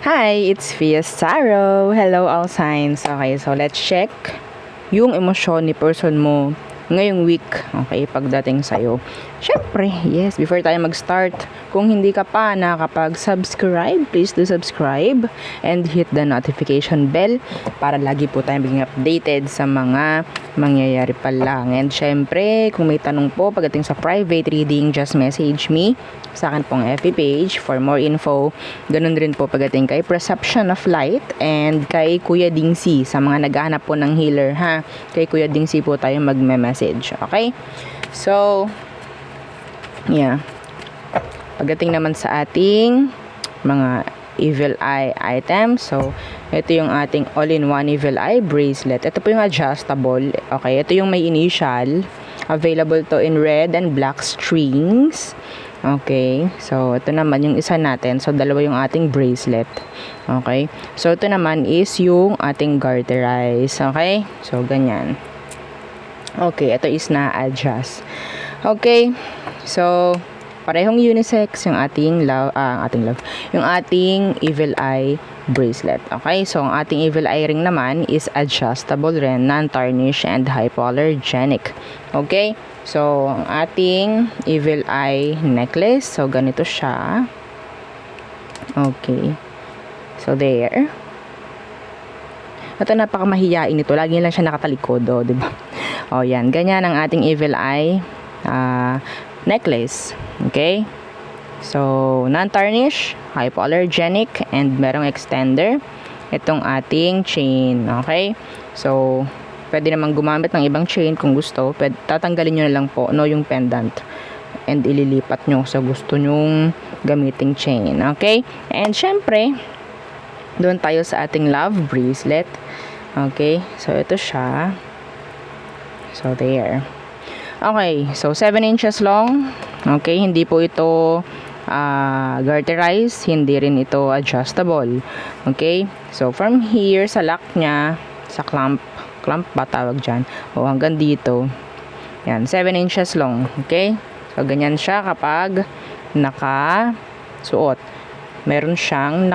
Hi, it's Fiestaro. Hello all signs. Okay, so let's check yung emosyon ni person mo ngayong week. Okay, pagdating sa'yo. Syempre, yes, before tayo mag-start, kung hindi ka pa nakakapag-subscribe, please do subscribe and hit the notification bell para lagi po tayo maging updated sa mga mangyayari pa lang. And syempre, kung may tanong po pagdating sa private reading, just message me sa akin pong FB page for more info. Ganun rin po pagdating kay Perception of Light and kay Kuya Dingsi sa mga naghahanap po ng healer, ha. Kay Kuya Dingsi po tayo magme-message. Okay? So, yeah. Pagdating naman sa ating mga evil eye items, so ito yung ating all-in-one evil eye bracelet. Ito po yung adjustable. Okay, ito yung may initial. Available to in red and black strings. Okay, so ito naman yung isa natin. So dalawa yung ating bracelet. Okay, so ito naman is yung ating garterize. Okay, so ganyan. Okay, ito is na-adjust. Okay, so parehong unisex yung ating yung ating evil eye bracelet. Okay, so ang ating evil eye ring naman is adjustable rin, non-tarnish and hypoallergenic. Okay, so ang ating evil eye necklace, so ganito siya. Okay, so there. Ito, napakamahiyain nito, lagi lang siya nakatalikod, oh, diba? Oh, yan, ganyan ang ating evil eye necklace. Okay, so non-tarnish, hypoallergenic, and merong extender. Itong ating chain. Okay, so pwede namang gumamit ng ibang chain kung gusto. Tatanggalin nyo na lang po, no, yung pendant and ililipat nyo sa gusto nyong gamiting chain. Okay, and syempre doon tayo sa ating love bracelet. Okay, so ito siya. So there. Okay, so 7 inches long. Okay, hindi po ito garterized, hindi rin ito adjustable. Okay, so from here sa lock nya, sa clamp ba tawag dyan, o hanggang dito, yan, 7 inches long. Okay, so ganyan siya kapag nakasuot. Meron siyang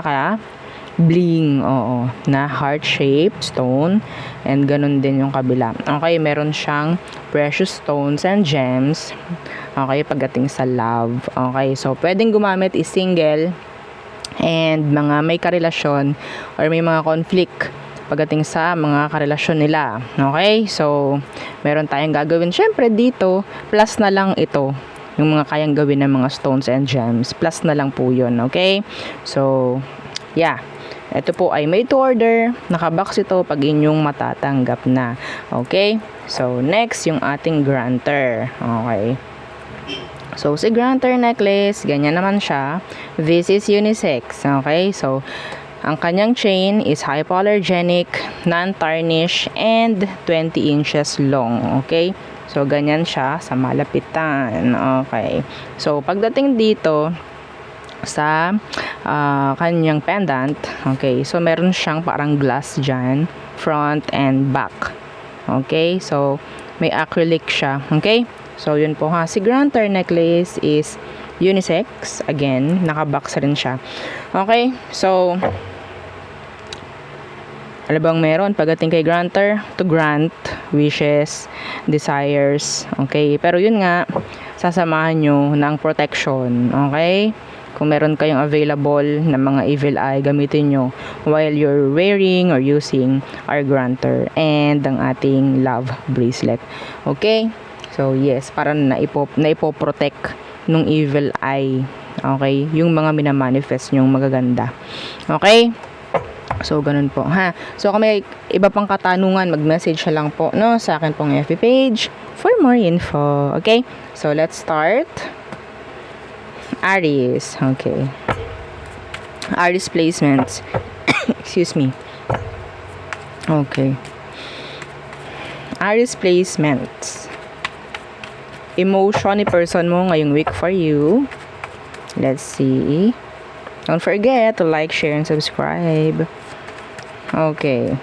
bling, oo, na heart-shaped stone, and ganun din yung kabila. Okay, meron siyang precious stones and gems. Okay, pagdating sa love. Okay, so pwedeng gumamit is single and mga may karelasyon or may mga conflict pagdating sa mga karelasyon nila. Okay, so meron tayong gagawin syempre dito, plus na lang ito, yung mga kayang gawin ng mga stones and gems, plus na lang po yun. Okay, so yeah, ito po ay made to order. Nakabox ito pag inyong matatanggap na. Okay, so next yung ating granter. Okay, so si granter necklace, ganyan naman siya. This is unisex. Okay, so ang kanyang chain is hypoallergenic, non-tarnish, and 20 inches long. Okay, so ganyan siya sa malapitan. Okay, so pagdating dito sa kanyang pendant, okay, so meron siyang parang glass dyan, front and back. Okay, so may acrylic siya. Okay, so yun po, ha. Si granter necklace is unisex. Again, nakabox rin siya. Okay, so ano bang meron pagdating kay granter? To grant wishes, desires. Okay, pero yun nga, sasamahan nyo ng protection. Okay, kung meron kayong available na mga evil eye, gamitin nyo while you're wearing or using our granter and ang ating love bracelet. Okay, so yes, para naipoprotect nung evil eye. Okay, yung mga minamanifest nyong magaganda. Okay, so ganun po, ha. So kung may iba pang katanungan, mag-message na lang po, no, sa akin pong FB page for more info. Okay, so let's start. Aries. Okay, Aries placements. Excuse me. Okay, Aries placements. Emotion ni person mo ngayong week for you. Let's see. Don't forget to like, share, and subscribe. Okay,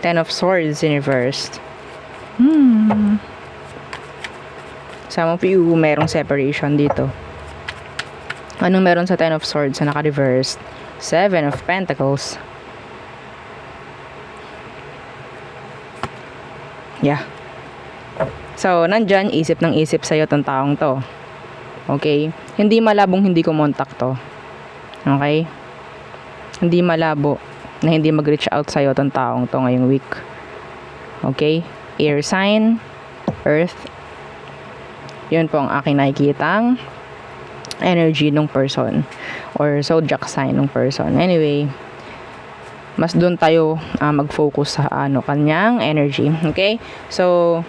10 of Swords in reversed. Some of you merong separation dito. Anong meron sa Ten of Swords na naka-reverse? Seven of Pentacles. Yeah. So, nandyan, isip ng isip sa'yo tong taong to. Okay? Hindi malabong hindi kumontak to. Okay? Hindi malabo na hindi mag-reach out sa'yo tong taong to ngayong week. Okay? Air sign, Earth. Yun po ang aking nakikitang energy ng person or zodiac sign ng person. Anyway, mas doon tayo mag-focus sa kanyang energy. Okay? So,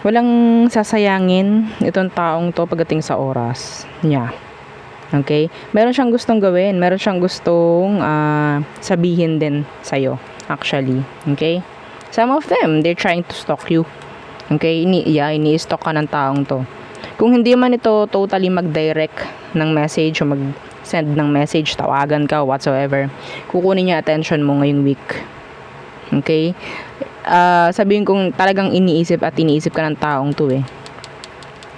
walang sasayangin itong taong to pagdating sa oras niya. Okay? Meron siyang gustong gawin. Meron siyang gustong sabihin din sa'yo. Actually. Okay? Some of them, they're trying to stalk you. Okay? Ini-stalk ka ng taong to. Kung hindi man ito totally mag-direct ng message o mag-send ng message, tawagan ka, whatsoever, kukunin niya attention mo ngayong week. Okay? Sabihin kong talagang iniisip ka ng taong to eh.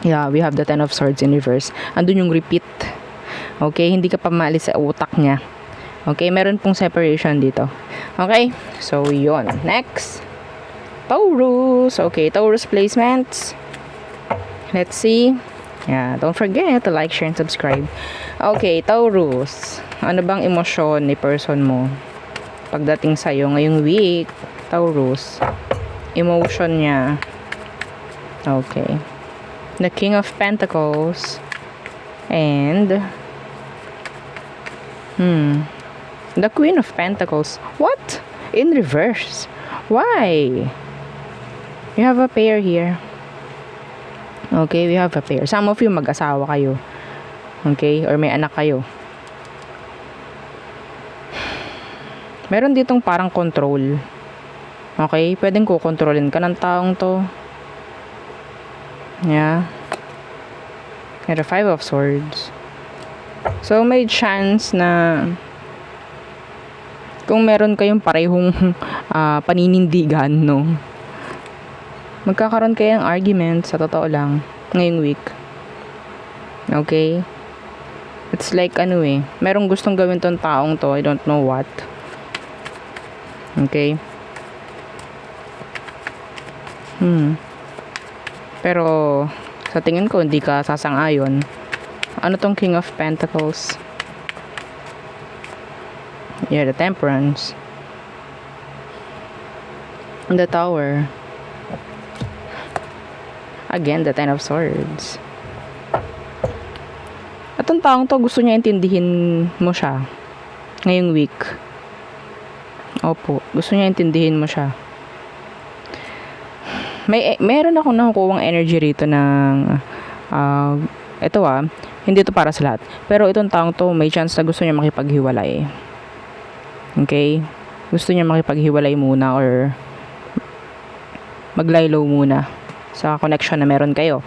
Yeah, we have the Ten of Swords in reverse. Andun yung repeat. Okay? Hindi ka pa maalis sa utak niya. Okay? Meron pong separation dito. Okay? So, yun. Next. Taurus. Okay, Taurus placements. Let's see. Yeah, don't forget to like, share, and subscribe. Okay, Taurus. Ano bang emosyon ni person mo pagdating sa'yo ngayong week? Taurus. Emotion niya. Okay. The King of Pentacles. And the Queen of Pentacles. What? In reverse. Why? You have a pair here. Okay, we have a pair. Some of you mag-asawa kayo. Okay? Or may anak kayo. Meron ditong parang control. Okay? Pwedeng kukontrolin ka ng taong to. Yeah. And the Five of Swords. So, may chance na kung meron kayong parehong paninindigan, no? Magkakaroon kayo ng argument, sa totoo lang, ngayong week. Okay? It's like, merong gustong gawin tong taong to, I don't know what. Okay? Pero, sa tingin ko, hindi ka sasang-ayon. Ano tong King of Pentacles? Yeah, the Temperance. The Tower. Again, the Ten of Swords. At ang taong to, gusto niya intindihin mo siya ngayong week. Opo, gusto niya intindihin mo siya. Meron akong nakukuwang energy rito ng ito hindi to para sa lahat. Pero itong taong to, may chance na gusto niya makipaghiwalay. Okay? Gusto niya makipaghiwalay muna or maglay low muna sa connection na meron kayo.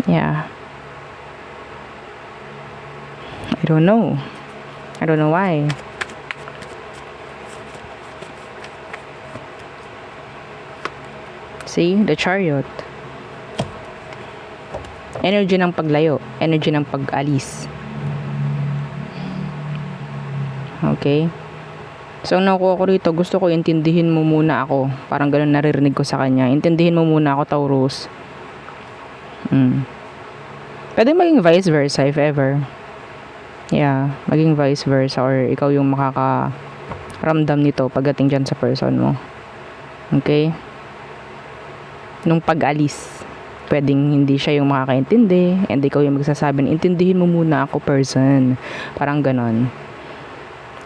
Yeah. I don't know why. See? The Chariot. Energy ng paglayo. Energy ng pag-alis. Okay? So, ang nakuha ko rito, gusto ko intindihin mo muna ako. Parang ganun naririnig ko sa kanya. Intindihin mo muna ako, Taurus. Pwede maging vice versa if ever. Yeah, maging vice versa or ikaw yung makakaramdam nito pagdating dyan sa person mo. Okay? Nung pag-alis, pwedeng hindi siya yung makakaintindi and ikaw yung magsasabi na intindihin mo muna ako, person. Parang ganon.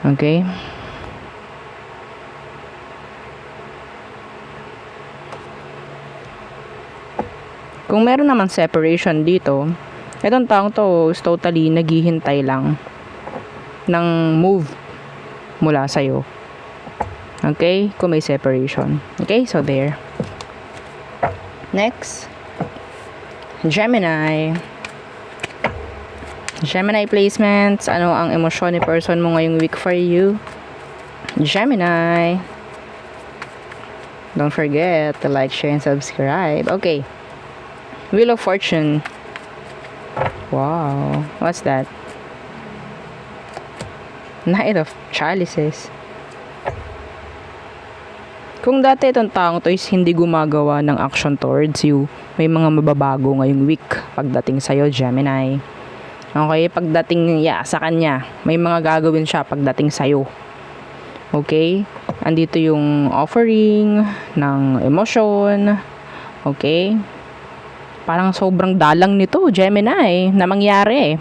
Okay? Kung meron naman separation dito, itong taong to is totally naghihintay lang ng move mula sa'yo. Okay? Kung may separation. Okay? So, there. Next. Gemini. Gemini placements. Ano ang emosyon ni person mo ngayong week for you? Gemini. Don't forget to like, share, and subscribe. Okay. Wheel of Fortune. Wow. What's that? Knight of Chalices. Kung dati itong taong to is hindi gumagawa ng action towards you, may mga mababago ngayong week pagdating sa'yo, Gemini. Okay, pagdating sa kanya, may mga gagawin siya pagdating sa'yo. Okay? Andito yung offering ng emosyon. Okay? Parang sobrang dalang nito, Gemini, na mangyari.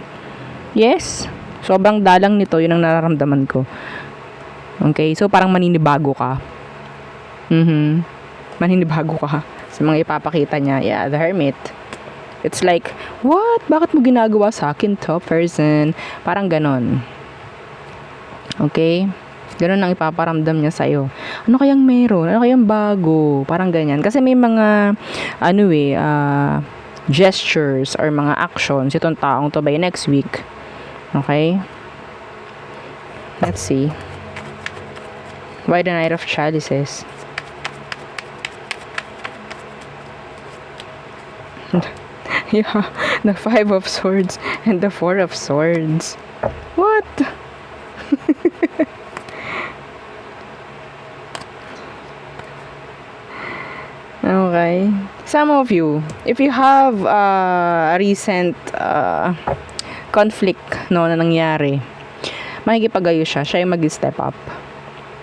Yes, sobrang dalang nito, yun ang nararamdaman ko. Okay, so parang maninibago ka. Maninibago ka sa mga ipapakita niya. Yeah, the Hermit. It's like, what? Bakit mo ginagawa sa akin to, person? Parang ganon. Okay? Ganon ang ipaparamdam niya sa'yo. Ano kayang meron? Ano kayang bago? Parang ganyan. Kasi may mga, gestures or mga actions itong taong to by next week. Okay? Let's see. Why the Knight of Chalices? Yeah, the Five of Swords and the Four of Swords. What? Okay. Some of you, if you have a recent conflict na nangyari, makikipagayo siya yung mag-step up.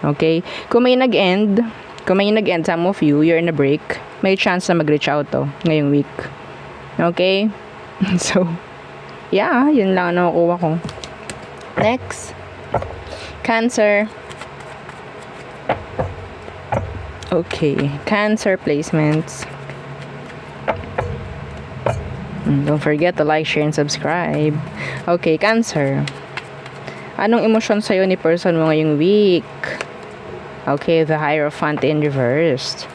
Okay? Kung may nag-end, some of you, you're in a break, may chance na mag-reach out to ngayong week. Okay? So, yeah, yun lang ang nakukuha ko. Next. Cancer. Okay. Cancer placements. Don't forget to like, share, and subscribe. Okay, Cancer. Anong emosyon sa'yo ni person mo ngayong week? Okay, the Hierophant in reversed.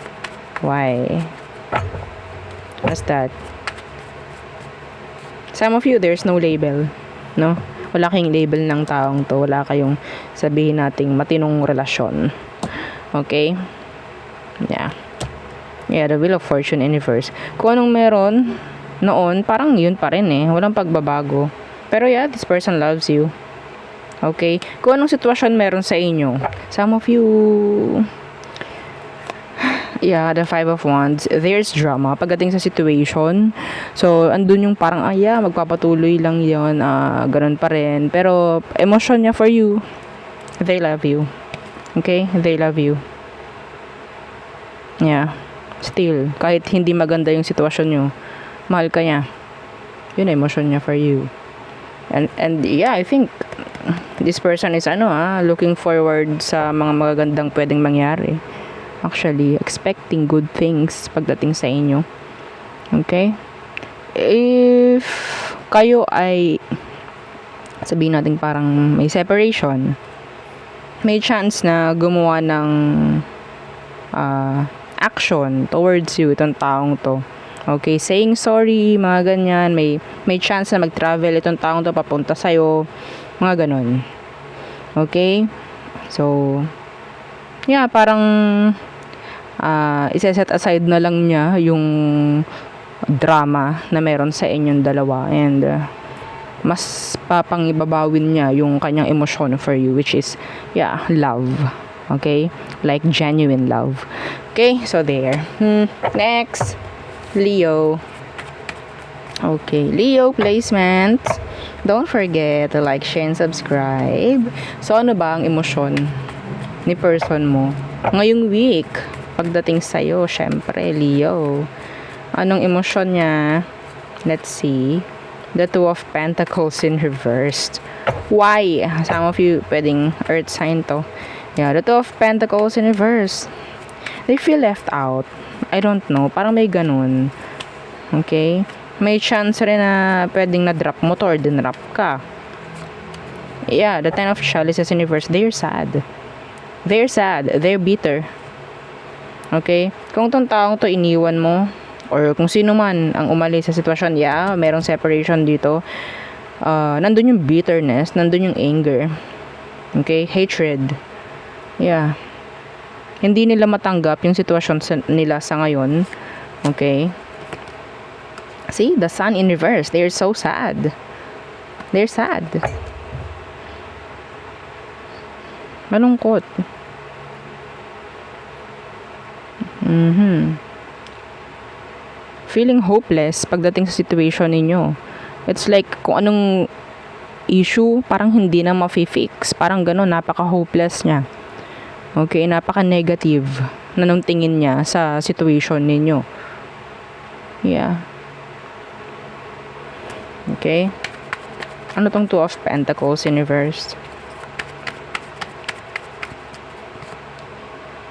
Why? What's that? Some of you, there's no label. No? Wala kayong label ng taong to. Wala kayong sabihin nating matinong relasyon. Okay? Yeah. Yeah, the Wheel of Fortune in reverse. Kung anong meron noon, parang yun pa rin eh. Walang pagbabago. Pero yeah, this person loves you. Okay? Kung anong sitwasyon meron sa inyo. Some of you, yeah, the Five of Wands, there's drama pagdating sa situation. So, andun yung parang, magpapatuloy lang yun, ganun pa rin. Pero, emosyon niya for you, they love you. Okay? They love you. Yeah. Still, kahit hindi maganda yung sitwasyon nyo, mahal ka niya. Yun, emosyon niya for you. And yeah, I think, this person is, looking forward sa mga magagandang pwedeng mangyari. Actually, expecting good things pagdating sa inyo. Okay? If kayo ay sabihin natin parang may separation, may chance na gumawa ng action towards you itong taong to. Okay? Saying sorry, mga ganyan. May chance na mag-travel itong taong to papunta sa'yo. Mga ganon. Okay? So, yeah, parang isa-set aside na lang niya yung drama na meron sa inyong dalawa and mas papangibabawin niya yung kanyang emosyon for you, which is love. Okay? Like genuine love. Okay? So there. Next, Leo. Okay, Leo placement. Don't forget to like, share, and subscribe. So ano ba ang emosyon ni person mo ngayong week pagdating sa'yo? Syempre, Leo. Anong emosyon niya? Let's see. The Two of Pentacles in reversed. Why? Some of you, pwedeng earth sign to. Yeah, the Two of Pentacles in reverse. They feel left out. I don't know. Parang may ganun. Okay? May chance rin na pwedeng na-drop mo to or dinrap ka. Yeah, the Ten of Chalices in reverse. They're sad. They're sad. They're bitter. Okay? Kung tong taong to iniwan mo, or kung sino man ang umalis sa sitwasyon, merong separation dito. Nandun yung bitterness, nandun yung anger. Okay? Hatred. Yeah. Hindi nila matanggap yung sitwasyon nila sa ngayon. Okay? See? The Sun in reverse. They're so sad. They're sad. Malungkot. Feeling hopeless pagdating sa situation ninyo. It's like kung anong issue, parang hindi na ma-fix. Parang gano'n, napaka-hopeless niya. Okay, napaka-negative na nung tingin niya sa situation ninyo. Yeah. Okay. Ano tong Two of Pentacles in reverse?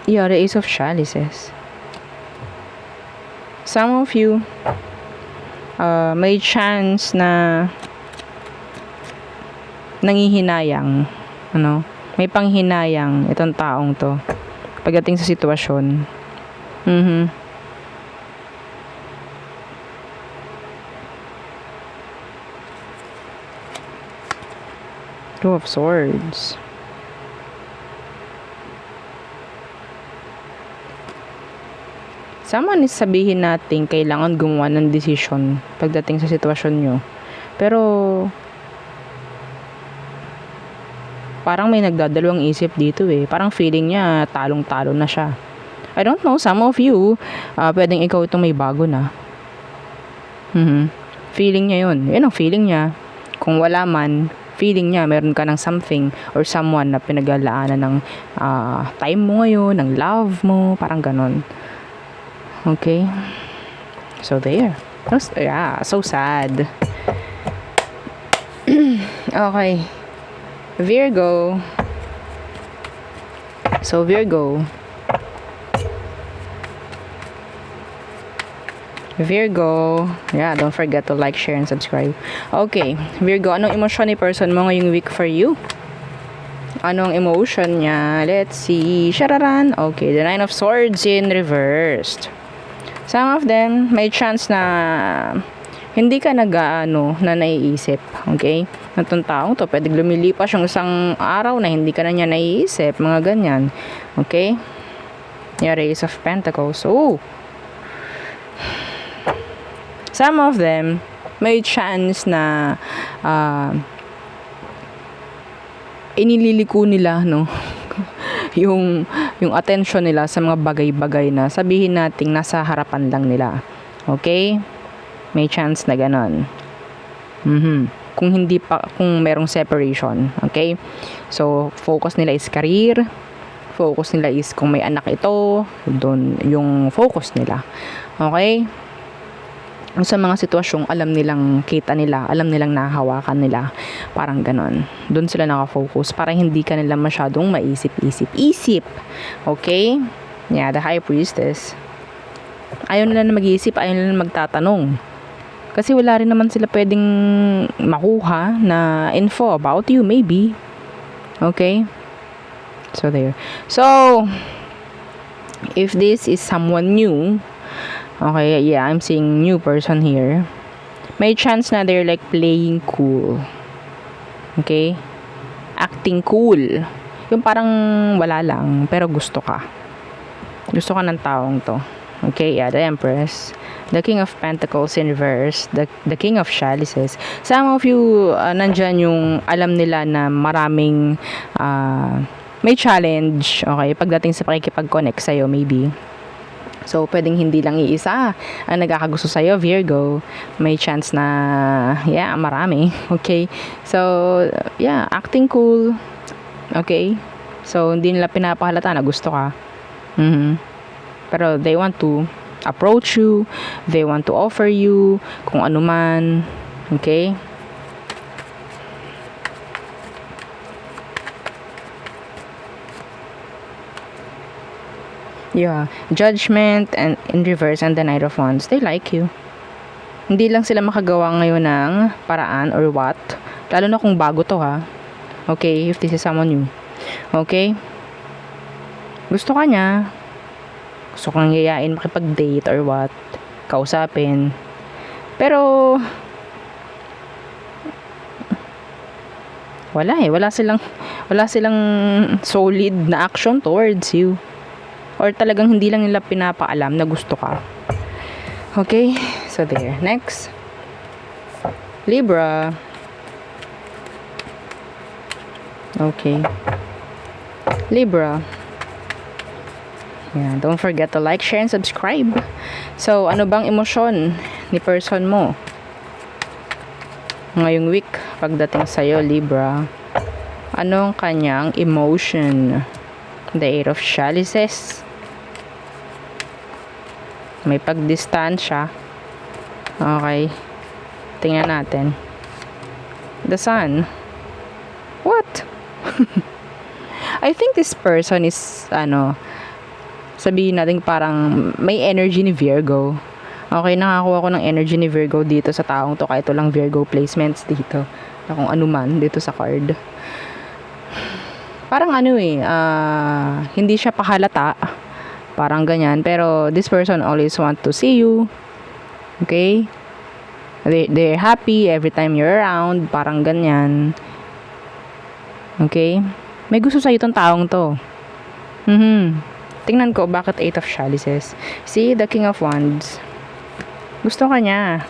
Yeah, the Ace of Chalices. Some of you may chance na nangihinayang, may panghinayang itong taong to pagdating sa sitwasyon. Two of Swords. Someone is sabihin natin kailangan gumawa ng decision pagdating sa sitwasyon nyo. Pero parang may nagdadalawang isip dito eh. Parang feeling niya talong-talo na siya. I don't know, some of you, pwedeng ikaw itong may bago na. Feeling niya yun. Yun ang feeling niya. Kung wala man, feeling niya meron ka ng something or someone na pinaglalaanan ng time mo ngayon, ng love mo, parang ganon. Okay. So there. So sad. Okay. Virgo. So Virgo, yeah, don't forget to like, share, and subscribe. Okay, Virgo, anong emotion ni person mo ngayong week for you? Anong emotion niya? Let's see. Shararan. Okay, the Nine of Swords in reversed. Some of them, may chance na hindi ka na naiisip. Okay? Natong taong to, pwede lumilipas yung isang araw na hindi ka na niya naiisip. Mga ganyan. Okay? Yung Ace of Pentacles. Oh! Some of them, may chance na inililiko nila, yung attention nila sa mga bagay-bagay na sabihin nating nasa harapan lang nila. Okay? May chance na ganon. Kung merong separation. Okay? So, focus nila is career. Focus nila is kung may anak ito, doon yung focus nila. Okay? Sa mga sitwasyong alam nilang kita nila, alam nilang nahahawakan nila, parang ganon. Doon sila nakafocus para hindi ka nila masyadong maisip-isip. Okay? Yeah, the High Priestess. Ayaw nila na mag-iisip, ayaw nila na magtatanong. Kasi wala rin naman sila pwedeng makuha na info about you, maybe. Okay? So, there. So, if this is someone new, okay, yeah, I'm seeing new person here. May chance na they're like playing cool. Okay? Acting cool. Yung parang wala lang, pero gusto ka. Gusto ka ng taong to. Okay, yeah, the Empress. The King of Pentacles in reverse. The King of Chalices. Some of you, nandyan yung alam nila na maraming may challenge. Okay, pagdating sa pakikipag-connect sa'yo, maybe. So, pwedeng hindi lang iisa ang nagkakagusto sa'yo, Virgo. May chance na, yeah, marami. Okay? So, yeah, acting cool. Okay? So, hindi nila pinapahalata na gusto ka. Pero, they want to approach you. They want to offer you kung ano man. Okay? Yeah, Judgment and in reverse and the Knight of Wands. They like you. Hindi lang sila makagawa ngayon ng paraan or what. Lalo na kung bago to, ha. Okay, if this is someone new. Okay? Gusto ka niya. Gusto kang yayain makipag-date or what. Kausapin. Pero wala eh. Wala silang solid na action towards you. Or talagang hindi lang nila pinapaalam na gusto ka. Okay? So, there. Next. Libra. Okay. Libra. Yeah, don't forget to like, share, and subscribe. So, ano bang emosyon ni person mo ngayong week pagdating sa'yo, Libra? Anong kanyang emotion? The Eight of Chalices. May pagdistansya. Okay. Tingnan natin. The Sun. What? I think this person is, sabihin natin parang may energy ni Virgo. Okay, nakakuha ko ng energy ni Virgo dito sa taong to. Kahit lang Virgo placements dito. Na kung ano man dito sa card. Parang hindi siya pahalata. Parang ganyan. Pero this person always want to see you. Okay? They're happy every time you're around. Parang ganyan. Okay? May gusto sa'yo tong taong to. Tingnan ko bakit Eight of Chalices. See, the King of Wands. Gusto ka niya.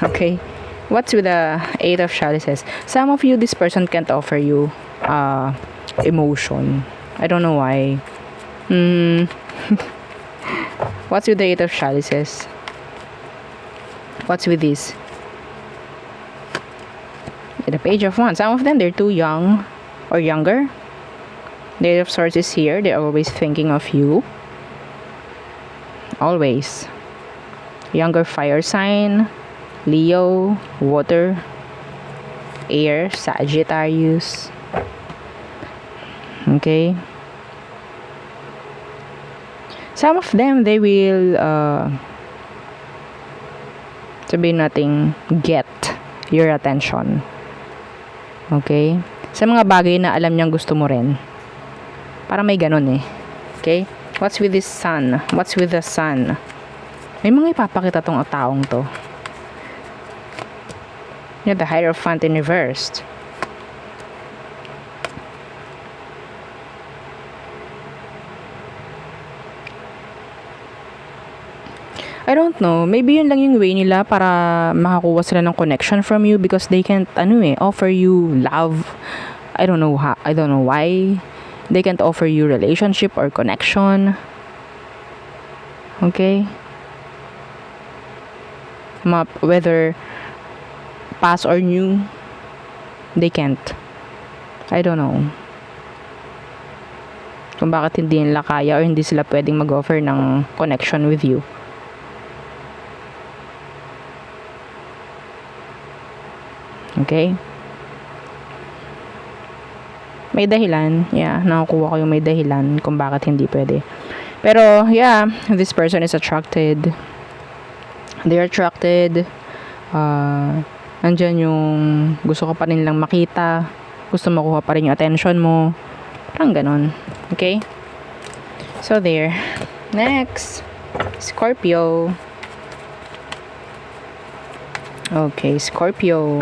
Okay? What's with the Eight of Chalices? Some of you, this person can't offer you emotion. I don't know why. What's with the Eight of Chalices? What's with this? The Page of Wands. Some of them, they're too young or younger. The Eight of Swords is here. They're always thinking of you. Always. Younger fire sign. Leo. Water. Air. Sagittarius. Okay. Some of them, they will sabihin nating get your attention. Okay? Sa mga bagay na alam niyang gusto mo rin. Para may ganun eh. Okay? What's with this Sun? What's with the Sun? May mga ipapakita tong taong to. The Hierophant in reversed. I don't know. Maybe yun lang yung way nila para makakuha sila ng connection from you because they can't, offer you love. I don't know why. They can't offer you relationship or connection. Okay? Whether past or new, they can't. I don't know. Kung bakit hindi nila kaya or hindi sila pwedeng mag-offer ng connection with you. Okay? May dahilan. Yeah, nakukuha ko yung may dahilan kung bakit hindi pwede. Pero, yeah, this person is attracted. They're attracted. Nandyan yung gusto ka pa rin lang makita. Gusto makuha pa rin yung attention mo. Parang ganon. Okay? So, there. Next. Scorpio. Okay, Scorpio.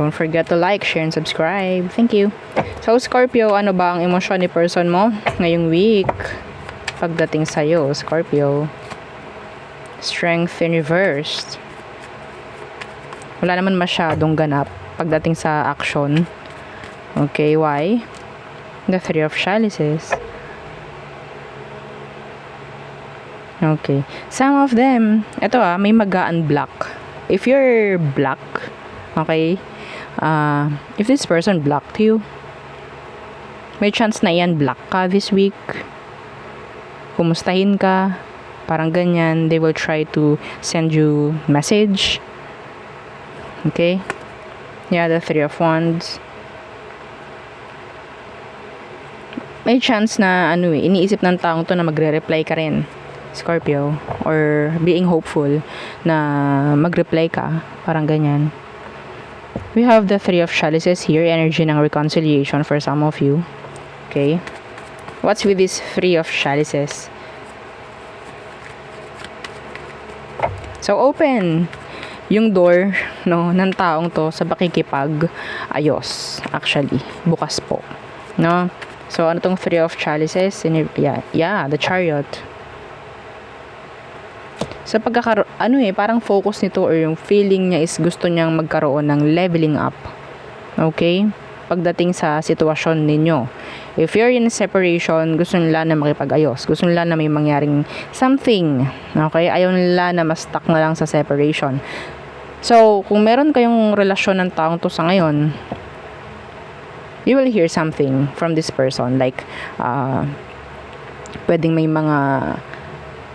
Don't forget to like, share, and subscribe. Thank you. So, Scorpio, ano ba ang emosyon ni person mo ngayong week? Pagdating sa'yo, Scorpio. Strength in reversed. Wala naman masyadong ganap pagdating sa action. Okay, why? The Three of Chalices. Okay. Some of them, ito may mag-unblock. If you're black, okay, if this person blocked you, may chance na i-unblock ka this week. Kumustahin ka. Parang ganyan. They will try to send you message. Okay? Yeah, the Three of Wands. May chance na, iniisip ng taong to na magre-reply ka rin, Scorpio. Or being hopeful na mag-reply ka. Parang ganyan. We have the Three of Chalices here. Energy ng reconciliation for some of you. Okay? What's with this Three of Chalices? So, open yung door ng taong to sa pakikipag-ayos. Actually, bukas po. No? So, ano tong Three of Chalices? Yeah, the Chariot. Sa pagkakaroon, parang focus nito or yung feeling niya is gusto niyang magkaroon ng leveling up. Okay? pagdating sa sitwasyon ninyo. If you're in separation, gusto nila na makipag-ayos. Gusto nila na may mangyaring something. Okay? Ayaw nila na mas stuck na lang sa separation. So, kung meron kayong relasyon ng taong to sa ngayon, you will hear something from this person. Like, pwedeng may mga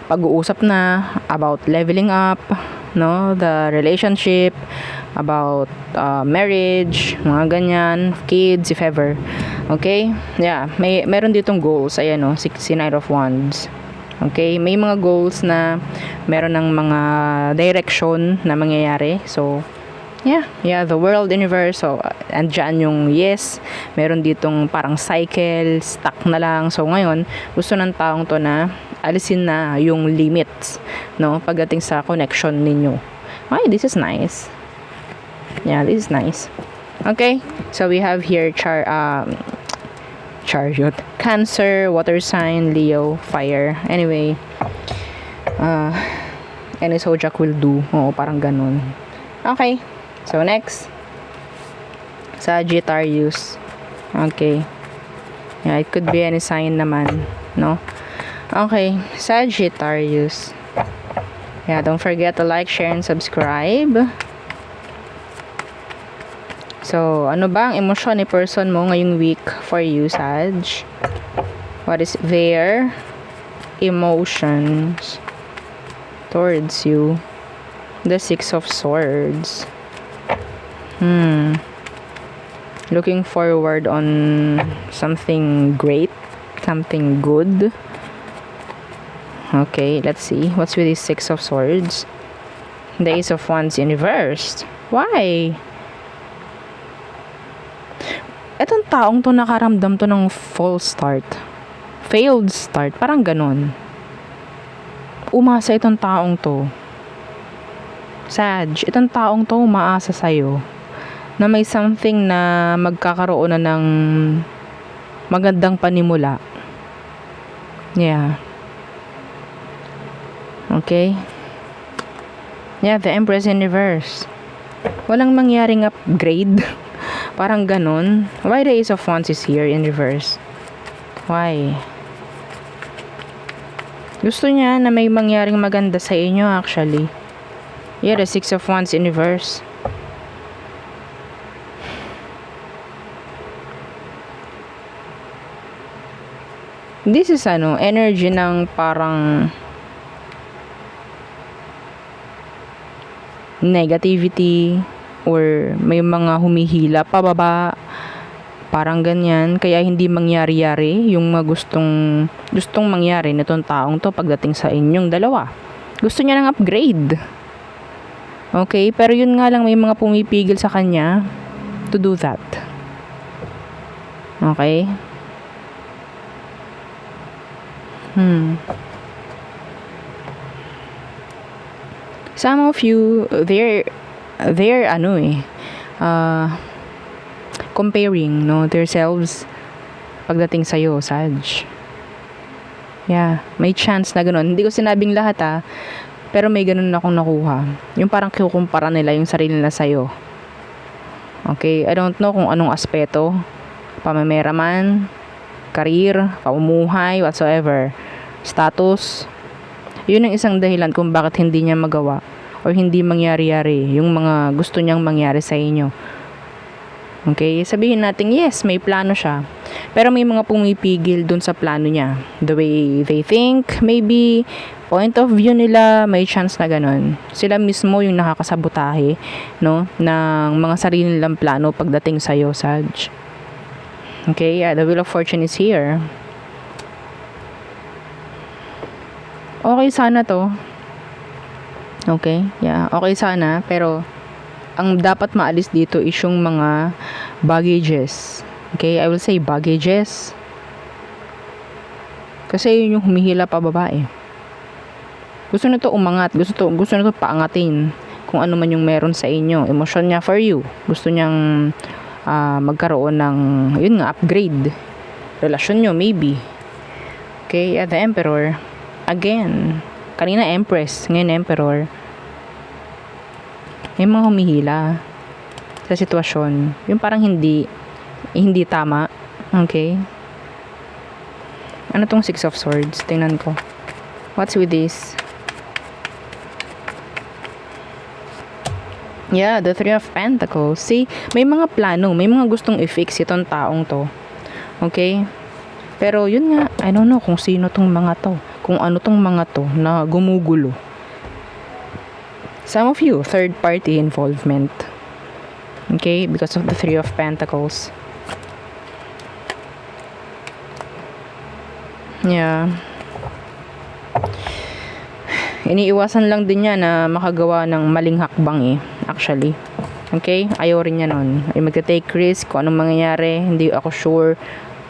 pag-uusap na about leveling up, no, the relationship, about marriage, mga ganyan, kids if ever. Okay? Yeah, meron ditong goals. Ayan, no, 69 of Wands. Okay, may mga goals na meron ng mga direction na mangyayari. So, yeah, the world, universe. So, andyan yung yes. Meron ditong parang cycle, stuck na lang. So, ngayon, gusto ng taong to na alisin na yung limits, no, pagdating sa connection ninyo. Ay, this is nice. Yeah, this is nice. Okay, so we have here Chariot, Cancer, water sign, Leo, fire. Anyway, any zodiac will do. Oo, parang ganun. Okay, so next, Sagittarius. Okay, yeah, it could be any sign naman, no? Okay, Sagittarius. Yeah, don't forget to like, share, and subscribe. So, ano ba ang emosyon ni person mo ngayong week for you, Sag? What is their emotions towards you? The Six of Swords. Looking forward on something great, something good. Okay, let's see. What's with this Six of Swords? The Ace of Wands in reverse. Why? Etong taong to nakaramdam to ng false start. Failed start. Parang ganon. Umasa itong taong to. Sag, itong taong to umaasa sa'yo na may something na magkakaroon na ng magandang panimula. Yeah. Okay? Yeah, the Empress in reverse. Walang mangyaring upgrade. Parang ganon. Why the Ace of Wands is here in reverse? Why? Gusto niya na may mangyaring maganda sa inyo actually. Yeah, the Six of Wands in reverse. This is energy ng parang negativity, or may mga humihila pababa, parang ganyan, kaya hindi mangyari-yari yung mga gustong mangyari nitong taong to pagdating sa inyong dalawa. Gusto niya ng upgrade. Okay, pero yun nga lang, may mga pumipigil sa kanya to do that. Okay? Some of you, they're comparing, no, themselves pagdating sa'yo, Sag. Yeah, may chance na ganun. Hindi ko sinabing lahat pero may ganun akong nakuha. Yung parang kukumpara nila yung sarili nila sa'yo. Okay, I don't know kung anong aspeto, pamameraman, career, pamumuhay, whatsoever, status. Yun ang isang dahilan kung bakit hindi niya magawa o hindi mangyari-yari yung mga gusto niyang mangyari sa inyo. Okay? Sabihin natin, yes, may plano siya. Pero may mga pumipigil dun sa plano niya. The way they think, maybe, point of view nila, may chance na ganun. Sila mismo yung nakakasabotahe, no, ng mga sarili nilang plano pagdating sa'yo, Sag. Okay? Yeah, the Wheel of Fortune is here. Okay sana to. Okay? Yeah, okay sana. Pero, ang dapat maalis dito is yung mga baggages. Okay? I will say baggages. Kasi yun yung humihila pa babae. Gusto nito umangat. Gusto nito paangatin. Kung ano man yung meron sa inyo. Emosyon niya for you. Gusto niyang magkaroon ng, yun nga, upgrade. Relasyon nyo, maybe. Okay? The Emperor. Again, kanina Empress, ngayon Emperor. May mga humihila sa sitwasyon. Yung parang hindi hindi tama. Okay. Ano tong Six of Swords? Tingnan ko. What's with this? Yeah, the Three of Pentacles. See, may mga plano, may mga gustong i-fix itong taong to. Okay? Pero yun nga, I don't know kung sino tong mga to. Kung ano tong mga to na gumugulo. Some of you, third party involvement. Okay? Because of the Three of Pentacles. Yeah. Iniiwasan lang din niya na makagawa ng maling hakbang actually. Okay? Ayaw rin niya nun. Ay magta-take risk kung anong mangyayari. Hindi ako sure.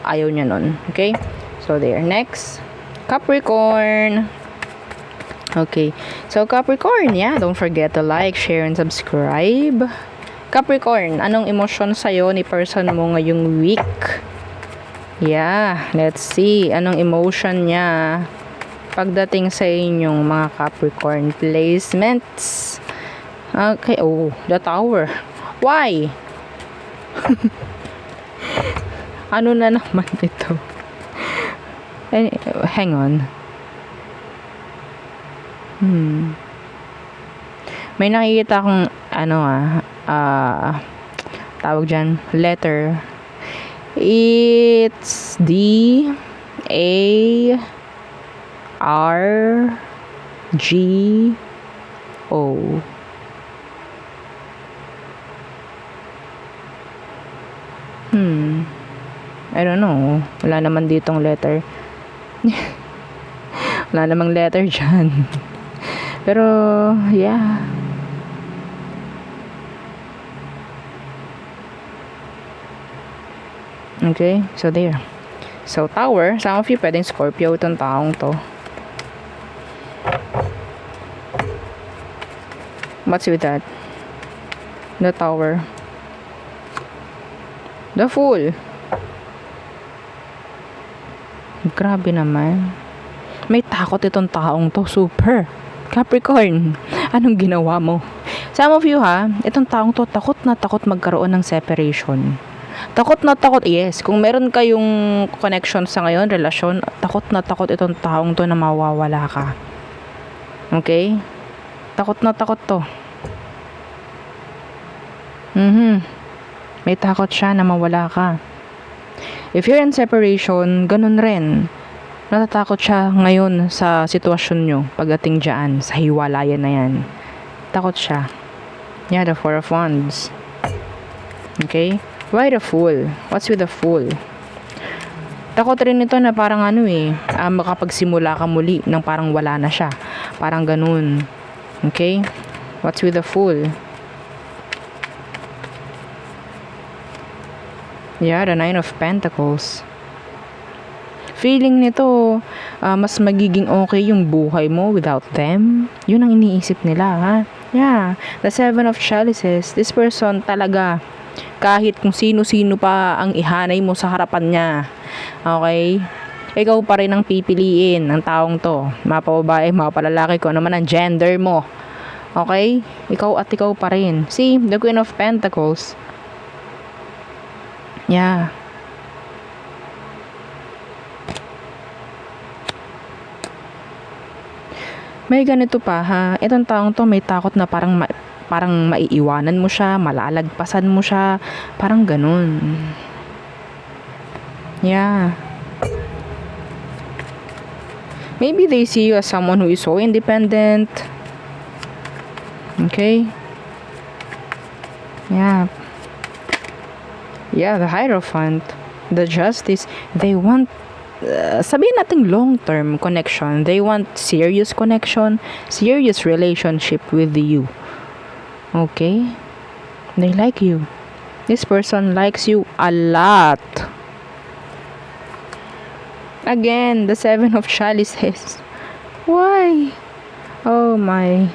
Ayaw niya nun. Okay? So there. Next. Capricorn. Okay. So Capricorn, yeah. Don't forget to like, share, and subscribe. Capricorn, anong emosyon sa'yo ni person mo ngayong week? Yeah. Let's see. Anong emotion niya pagdating sa inyong mga Capricorn placements? Okay, oh, the Tower. Why? Ano na naman ito? Hang on. May nakikita akong tawag dyan, letter. It's D A R G O. I don't know. Wala naman ditong letter. Wala namang letter dyan. Pero, yeah. Okay, so there. So, Tower. Some of you pwedeng Scorpio itong taong to. What's with that? The Tower. The Fool. Grabe naman. May takot itong taong to. Super. Capricorn, anong ginawa mo? Some of you itong taong to takot na takot magkaroon ng separation. Takot na takot, yes. Kung meron kayong connection sa ngayon, relasyon, takot na takot itong taong to na mawawala ka. Okay? Takot na takot to. May takot siya na mawala ka. If you're in separation, ganun rin. Natatakot siya ngayon sa sitwasyon nyo pagdating dyan, sa hiwalayan na yan. Takot siya. Yeah, the Four of Wands. Okay? Why the Fool? What's with the Fool? Takot rin ito na parang makapagsimula ka muli nang parang wala na siya. Parang ganun. Okay? What's with the Fool? Yeah, the Nine of Pentacles. Feeling nito, mas magiging okay yung buhay mo without them. Yun ang iniisip nila, Yeah, the Seven of Chalices. This person talaga, kahit kung sino-sino pa ang ihanay mo sa harapan niya, okay? Ikaw pa rin ang pipiliin ng taong to. Mapababae, mapalalaki, kung ano man ang gender mo. Okay? Ikaw at ikaw pa rin. See, the Queen of Pentacles. Yeah. May ganito pa itong taong to may takot na parang maiiwanan mo siya, malalagpasan mo siya, parang ganun. Yeah. Maybe they see you as someone who is so independent. Okay? Yeah. Yeah, the Hierophant, the Justice, they want sabihin natin long-term connection. They want serious connection, serious relationship with you. Okay? They like you. This person likes you a lot. Again, the Seven of Chalices. Why? Oh my.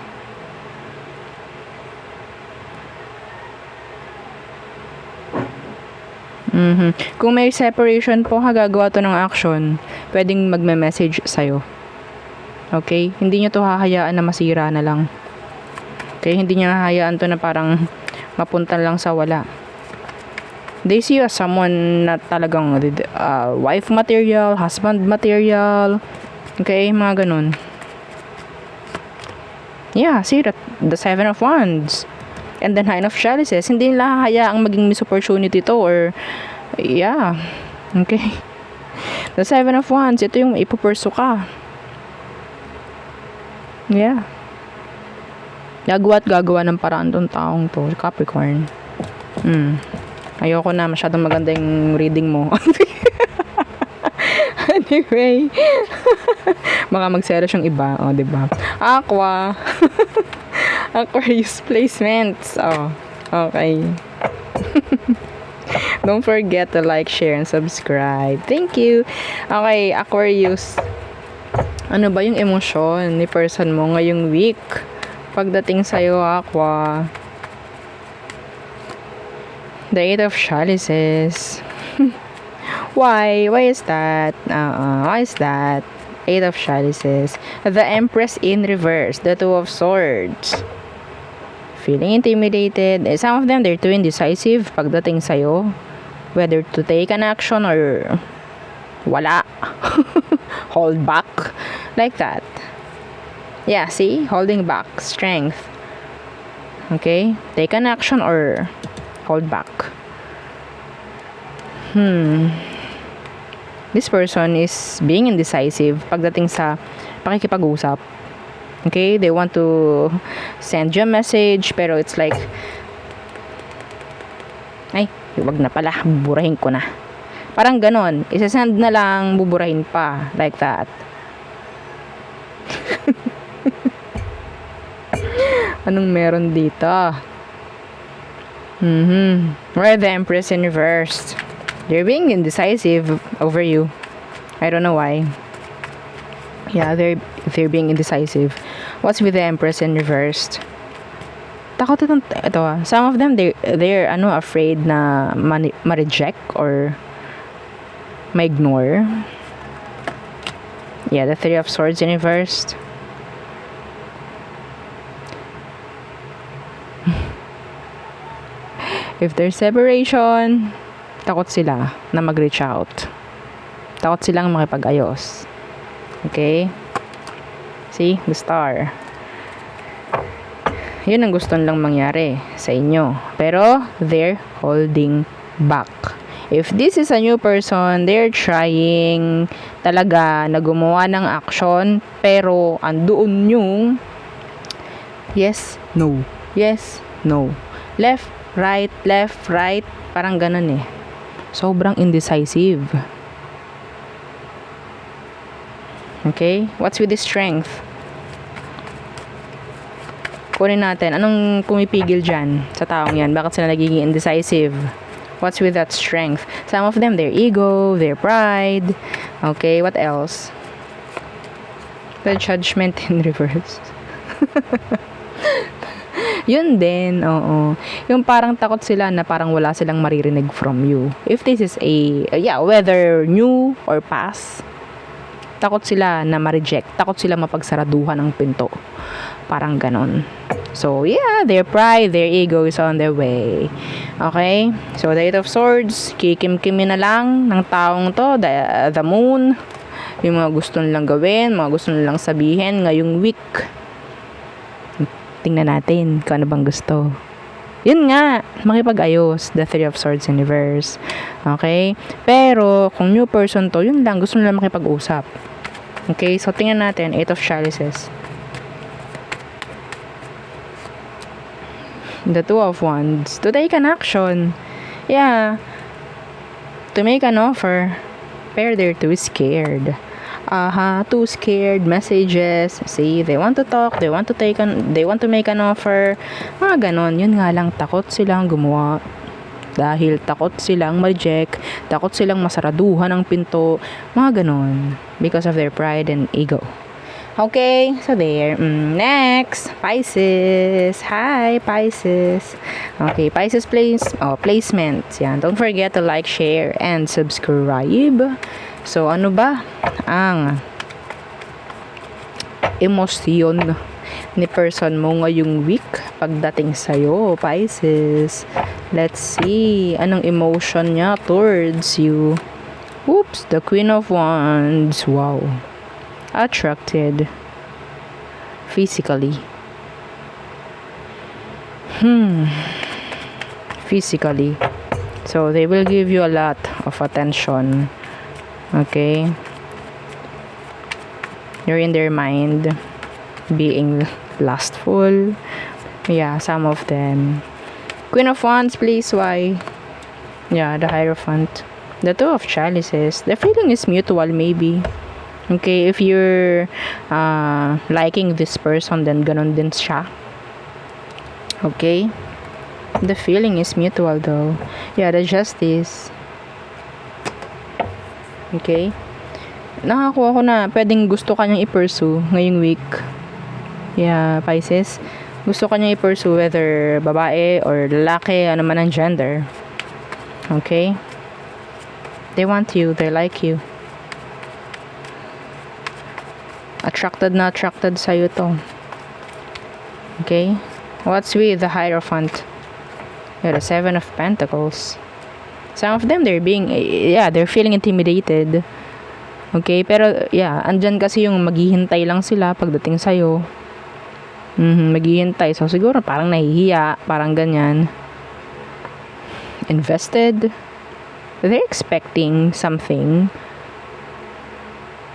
Kung may separation po, gagawa to ng action, pwedeng magme-message sa'yo. Okay? Hindi nyo to hahayaan na masira na lang. Okay? Hindi nyo hahayaan to na parang mapunta lang sa wala. They see you as someone na talagang wife material, husband material. Okay, mga ganun. Yeah, see that the Seven of Wands and the Nine of Chalices. Hindi nila hahayaang maging miss opportunity to or yeah. Okay. The Seven of Wands, ito yung ipupurso ka. Yeah. Gagawa at gagawa ng paraan tong taong to, Capricorn. Ayoko na, masyadong maganda yung reading mo. Anyway, baka magseros yung iba, diba? Aqua. Aquarius placements. Okay. Don't forget to like, share, and subscribe. Thank you. Okay, Aquarius. Ano ba yung emosyon ni person mo ngayong week? Pagdating sa'yo, Aqua. The Eight of Chalices. Why? Why is that? Why is that? Eight of Chalices. The Empress in reverse. The Two of Swords. Feeling intimidated. Some of them, they're too indecisive pagdating sa'yo. Whether to take an action or wala. Hold back. Like that. Yeah, see? Holding back. Strength. Okay? Take an action or hold back. This person is being indecisive pagdating sa pakikipag-usap. Okay? They want to send you a message pero it's like ay, wag na pala, buburahin ko na. Parang ganon. Isasend na lang, buburahin pa. Like that. Anong meron dito? Where the Empress in reverse. They're being indecisive over you. I don't know why. Yeah, they're being indecisive. What's with the Empress in reversed? Takot ito. Some of them they're afraid na ma-reject or ma-ignore. Yeah, the Three of Swords in reversed. If there's separation, takot sila na mag-reach out. Takot silang makipag-ayos. Okay? See? The Star. Yun ang gusto nilang mangyari sa inyo. Pero, they're holding back. If this is a new person, they're trying talaga na gumawa ng action, pero andoon yung yes, no. Yes, no. Left, right. Parang ganun eh. Sobrang indecisive. Okay? What's with the strength? Kunin natin. Anong pumipigil dyan sa taong yan? Bakit sila nagiging indecisive? What's with that strength? Some of them, their ego, their pride. Okay, what else? The Judgment in reverse. Yun din, oo. Yung parang takot sila na parang wala silang maririnig from you. If this is whether new or past, takot sila na ma-reject. Takot sila mapagsaraduhan ng pinto. Parang ganon. So, yeah, their pride, their ego is on their way. Okay? So, the Eight of Swords, kikim-kimi na lang ng taong to, the Moon, yung mga gusto nilang gawin, mga gusto nilang sabihin ngayong week. Tingnan natin kung ano bang gusto. Yun nga, makipag-ayos, the Three of Swords in reverse. Okay? Pero, kung new person to, yun lang, gusto nila makipag-usap. Okay? So, tingnan natin, Eight of Chalices. The Two of Wands. To take an action. Yeah. To make an offer. Pero they're too scared. Too scared, messages. See, they want to talk, they want to make an offer. Mga ganon. Yun nga lang, takot silang gumawa. Dahil takot silang ma-reject, takot silang masaraduhan ng pinto. Mga ganon. Because of their pride and ego. Okay, so there. Next, Pisces. Hi, Pisces. Okay, Pisces placements. Yan. Don't forget to like, share, and subscribe. So, ano ba ang emosyon ni person mo ngayong week pagdating sa'yo, Pisces. Let's see, anong emotion niya towards you? Oops, the Queen of Wands. Wow. Attracted. Physically. Physically. So, they will give you a lot of attention. Okay? You're in their mind. Being lustful. Yeah, some of them. Queen of Wands, please, why? Yeah, the Hierophant. The Two of Chalices. The feeling is mutual, maybe. Okay, if you're liking this person, then ganon din siya. Okay? The feeling is mutual though. Yeah, the Justice. Okay? Nakakuha ko na pwedeng gusto ka niyang i-pursue ngayong week. Yeah, Pisces. Gusto ka niyang i-pursue whether babae or lalaki, ano man ang gender. Okay? They want you. They like you. Attracted na attracted sa'yo to. Okay? What's with the Hierophant? Yeah, the Seven of Pentacles. Some of them, they're feeling intimidated. Okay? Pero, yeah, andyan kasi yung maghihintay lang sila pagdating sa'yo. Maghihintay. So, siguro parang nahihiya. Parang ganyan. Invested. They're expecting something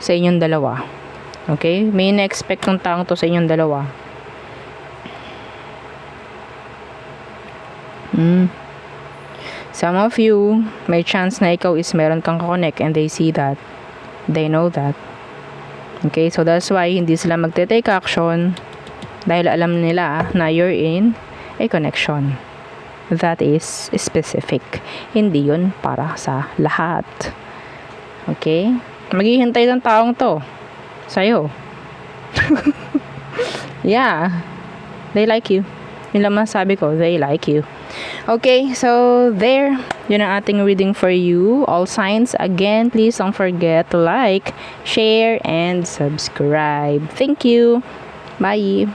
sa inyong dalawa. Okay? May na-expect ng taong to sa inyong dalawa. Some of you, may chance na ikaw is meron kang connect and they see that. They know that. Okay? So, that's why hindi sila magte-take action dahil alam nila na you're in a connection that is specific. Hindi yun para sa lahat. Okay? Maghihintay ng taong to sa'yo. Yeah. They like you. Yun lang masabi ko, they like you. Okay, so there. Yun ang ating reading for you. All signs. Again, please don't forget to like, share, and subscribe. Thank you. Bye.